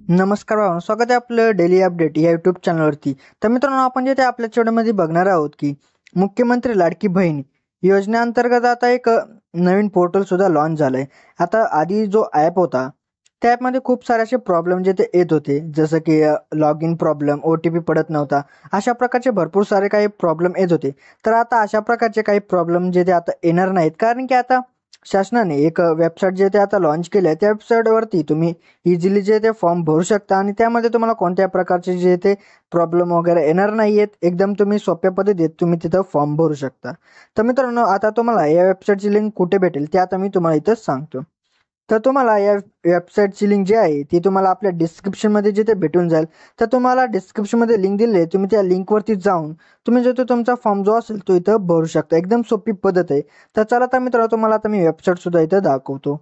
नमस्कार भावांनो, स्वागत आहे आपलं डेली अपडेट या यूट्यूब चॅनलवरती. तर मित्रांनो, आपण जे ते आपल्या व्हिडिओमध्ये बघणार आहोत की मुख्यमंत्री लाडकी बहीण योजनेअंतर्गत आता एक नवीन पोर्टल सुद्धा लॉन्च झालंय. आता आधी जो ॲप होता त्या ॲपमध्ये खूप सारे असे प्रॉब्लेम जे ते येत होते, जसं की लॉग इन प्रॉब्लेम, OTP पडत नव्हता, अशा प्रकारचे भरपूर सारे काही प्रॉब्लेम येत होते. तर आता अशा प्रकारचे काही प्रॉब्लेम जे ते आता येणार नाहीत, कारण की आता शासनाने एक वेबसाईट जे ते आता लॉन्च केलं आहे. त्या वेबसाईटवरती तुम्ही इझिली जे ते फॉर्म भरू शकता आणि त्यामध्ये तुम्हाला कोणत्या प्रकारचे जे ते प्रॉब्लेम वगैरे येणार नाही आहेत. एकदम तुम्ही सोप्या पद्धतीत तुम्ही तिथं फॉर्म भरू शकता. तर मित्रांनो, आता तुम्हाला या वेबसाईटची लिंक कुठे भेटेल ते आता मी तुम्हाला इथं सांगतो. तर तुम्हाला या वेबसाईटची लिंक जी आहे ती तुम्हाला आपल्या डिस्क्रिप्शनमध्ये जिथे भेटून जाईल. तर तुम्हाला डिस्क्रिप्शनमध्ये लिंक दिली आहे, तुम्ही त्या लिंकवरती जाऊन तुम्ही जो तो तुमचा फॉर्म जो असेल तो इथं भरू शकता. एकदम सोपी पद्धत आहे. तर चला तर मित्रांनो, तुम्हाला आता मी वेबसाईटसुद्धा इथं दाखवतो.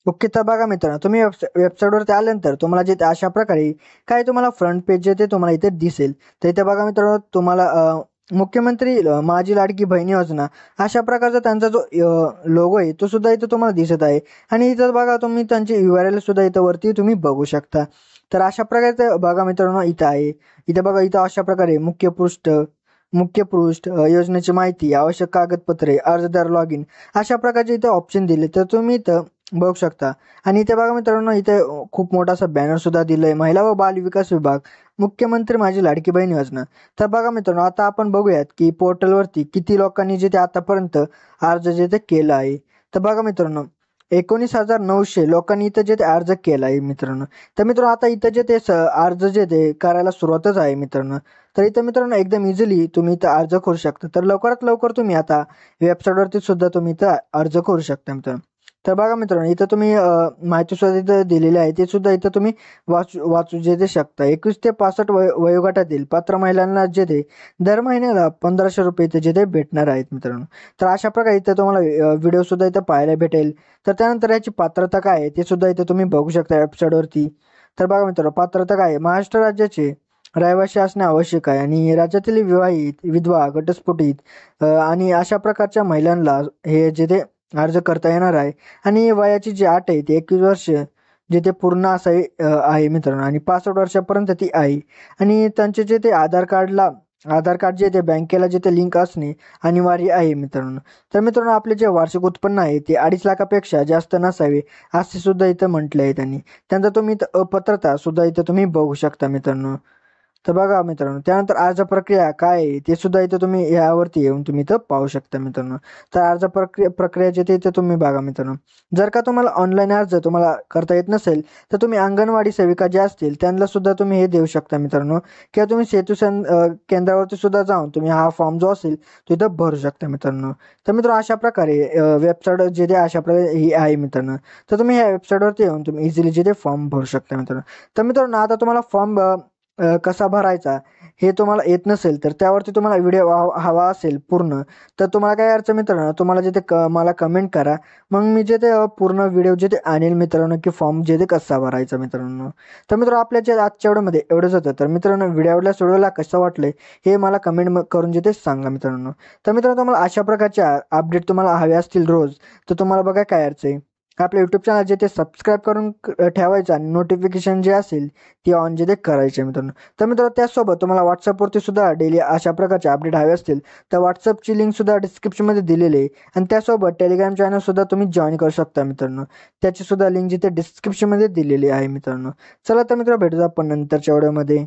ओके, तर बघा मित्रांनो, तुम्ही वेबसाईटवरती आल्यानंतर तुम्हाला जे अशा प्रकारे काय तुम्हाला फ्रंट पेज जे ते तुम्हाला इथे दिसेल. तर इथे बघा मित्रांनो, तुम्हाला मुख्यमंत्री माझी लाडकी बहीण योजना अशा प्रकारचा त्यांचा जो लोगो आहे तो सुद्धा इथं तुम्हाला दिसत आहे. आणि इथं बघा तुम्ही त्यांची URL सुद्धा इथं वरती तुम्ही बघू शकता. तर अशा प्रकारचं बघा मित्रांनो इथं आहे. इथे बघा, इथं अशा प्रकारे मुख्य पृष्ठ, योजनेची माहिती, आवश्यक कागदपत्रे, अर्जदार लॉग इन अशा प्रकारचे इथे ऑप्शन दिले. तर तुम्ही इथं बघू शकता. आणि इथे बघा मित्रांनो, इथे खूप मोठा असा बॅनर सुद्धा दिलाय, महिला व बाल विकास विभाग, मुख्यमंत्री माझी लाडकी बहीण योजना. तर बघा मित्रांनो, आता आपण बघूयात की पोर्टलवरती किती लोकांनी जे ते आतापर्यंत अर्ज जे ते केला आहे. तर बघा मित्रांनो, 19,900 लोकांनी इथं जे ते अर्ज केला आहे मित्रांनो. तर मित्रांनो, आता इथं जे ते अर्ज जे ते करायला सुरुवातच आहे मित्रांनो. तर इथं मित्रांनो एकदम इझिली तुम्ही इथं अर्ज करू शकता. तर लवकरात लवकर तुम्ही आता वेबसाईटवरती सुद्धा तुम्ही इथं अर्ज करू शकता मित्रांनो. तर बघा मित्रांनो, इथं तुम्ही माहिती सुद्धा इथं दिलेली आहे, ते सुद्धा इथं तुम्ही वाचू वाचू जे ते शकता. 21 ते 65 वयोगटातील पात्र महिलांना जे ते दर महिन्याला ₹1,500 इथे जे ते भेटणार आहेत मित्रांनो. तर अशा प्रकारे इथं तुम्हाला व्हिडिओ सुद्धा इथं पाहायला भेटेल. तर त्यानंतर याची पात्रता काय आहे ते सुद्धा इथं तुम्ही बघू शकता वेबसाईटवरती. तर बघा मित्रांनो, पात्रता काय आहे, महाराष्ट्र राज्याचे रहिवासी असणे आवश्यक आहे आणि राज्यातील विवाहित, विधवा, घटस्फोटित आणि अशा प्रकारच्या महिलांना हे जे ते अर्ज करता येणार आहे. आणि वयाची जी अट आहे ती 21 वर्ष जे ते पूर्ण असावी आहे मित्रांनो, आणि 65 वर्षापर्यंत ती आहे. आणि त्यांचे जे ते आधार कार्ड जे ते बँकेला जे ते लिंक असणे अनिवार्य आहे मित्रांनो. तर मित्रांनो, आपले जे वार्षिक उत्पन्न आहे ते 2.5 लाखापेक्षा जास्त नसावे असे सुद्धा इथं म्हटले आहे त्यांनी. त्यांचा तुम्ही इथं अपात्रता सुद्धा इथं तुम्ही बघू शकता मित्रांनो. तर बघा मित्रांनो, त्यानंतर अर्ज प्रक्रिया काय आहे ते सुद्धा इथं तुम्ही यावरती येऊन तुम्ही इथं पाहू शकता मित्रांनो. तर अर्ज प्रक्रिया जे ते इथं तुम्ही बघा मित्रांनो. जर का तुम्हाला ऑनलाईन अर्ज तुम्हाला करता येत नसेल तर तुम्ही अंगणवाडी सेविका ज्या असतील त्यांना सुद्धा तुम्ही हे देऊ शकता मित्रांनो, किंवा तुम्ही केंद्रावरती सुद्धा जाऊन तुम्ही हा फॉर्म जो असेल तो इथं भरू शकता मित्रांनो. तर मित्रांनो, अशा प्रकारे वेबसाईट जे ते अशा प्रकारे ही आहे मित्रांनो. तर तुम्ही ह्या वेबसाईटवरती येऊन तुम्ही इझिली जे ते फॉर्म भरू शकता मित्रांनो. तर मित्रांनो, आता तुम्हाला फॉर्म कसा भरायचा हे तुम्हाला येत नसेल तर त्यावरती तुम्हाला व्हिडिओ हवा असेल पूर्ण, तर तुम्हाला काय अडचण मित्रांनो, तुम्हाला जे ते मला कमेंट करा. मग मी जे ते पूर्ण व्हिडिओ जे ते आणेल मित्रांनो, की फॉर्म जे ते कसा भरायचा मित्रांनो. तर मित्रांनो, आपल्या जे आजच्या व्हिडिओमध्ये एवढंच होतं. तर मित्रांनो, व्हिडिओला कसं वाटलंय हे मला कमेंट करून जे ते सांगा मित्रांनो. तर मित्रांनो, तुम्हाला अशा प्रकारच्या अपडेट तुम्हाला हवे असतील रोज, तर तुम्हाला बघा काय अडचण आहे, आपल्या यूट्यूब चॅनल जे ते सबस्क्राईब करून ठेवायचं आणि नोटिफिकेशन जे असेल ते ऑन जे ते करायचे मित्रांनो. तर मित्रांनो, त्याचसोबत तुम्हाला व्हॉट्सअपवरती सुद्धा डेली अशा प्रकारचे अपडेट हवे असतील तर व्हॉट्सअपची लिंक सुद्धा डिस्क्रिप्शनमध्ये दिलेली आहे. आणि त्यासोबत टेलिग्राम चॅनल सुद्धा तुम्ही जॉईन करू शकता मित्रांनो. त्याची सुद्धा लिंक जिथे डिस्क्रिप्शनमध्ये दिलेली आहे मित्रांनो. चला तर मित्रांनो, भेटूया आपण नंतरच्या व्हिडिओमध्ये.